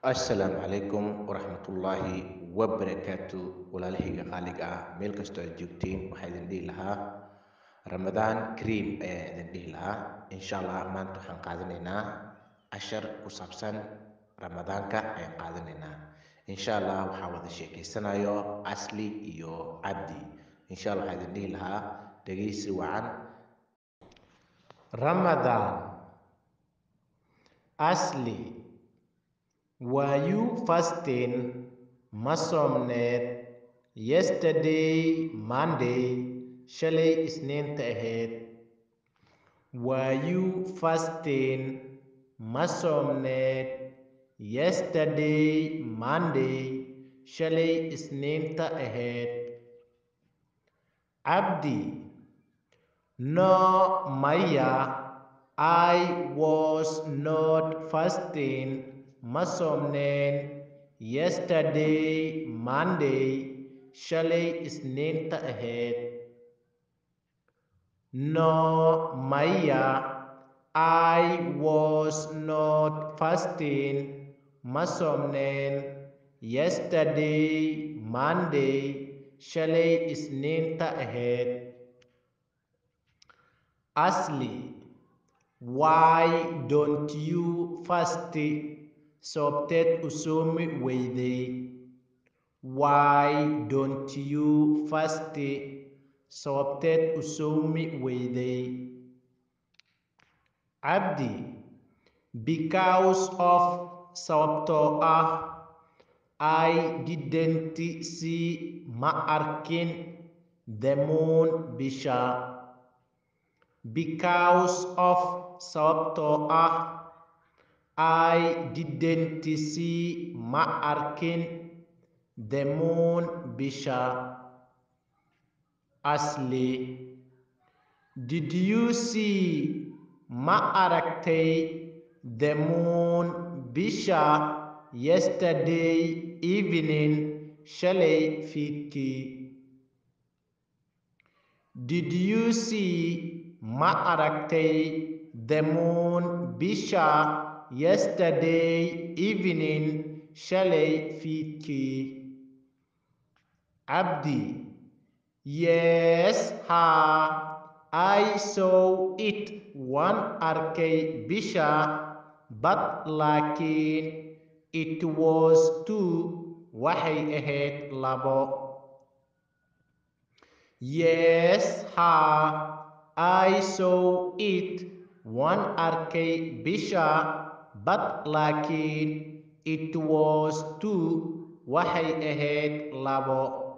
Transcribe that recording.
Assalaamu calaykum waraxmatullaahi wabarakaatu. Walaalahayga qaaliga ah meel kastoo aad joogtiin waxaa idin dhihi lahaa ramadaan kariim ayaa idin dhihi lahaa. Insha allah maanta waxaan qaadanaynaa cashar ku saabsan ramadaanka ayaan qaadanaynaa. Insha allah waxaa wada sheekeysanayo Asli iyo Cabdi. Insha allah waxaa idin dhihi lahaa dhegeysi wacan. Ramadaan. Asli, were you fasting? Ma soomneed yesterday Monday, shalay Isniinta ahayd. Were you fasting? Ma soomneed yesterday Monday, shalay Isniinta ahayd. Cabdi, no maya, I was not fasting. Ma soomneen yesterday Monday, shalay Isniinta ahayd. No maya, I was not fasting. Ma soomneen yesterday Monday, shalay Isniinta ahayd. Asli, why don't you fast? Sababteed u soomi weyday? Why don't you fast? Sababteed u soomi weyday? Cabdi, because of sababtoo ah I didn't see ma arkin the moon bisha. Because of sababtoo ah I didn't see ma arkin the moon bisha. Asli, did you see ma aragtay the moon bisha yesterday evening, shalay fiidkii? Did you see ma aragtay the moon bisha yesterday evening, shalay fiidkii? Cabdi, yes ha, I saw it. Waan arkay bisha, but laakiin it was two. Waxay ahayd labo. Yes ha, I saw it. Waan arkay bisha, but laakiin it was two. Waxay ahayd labo.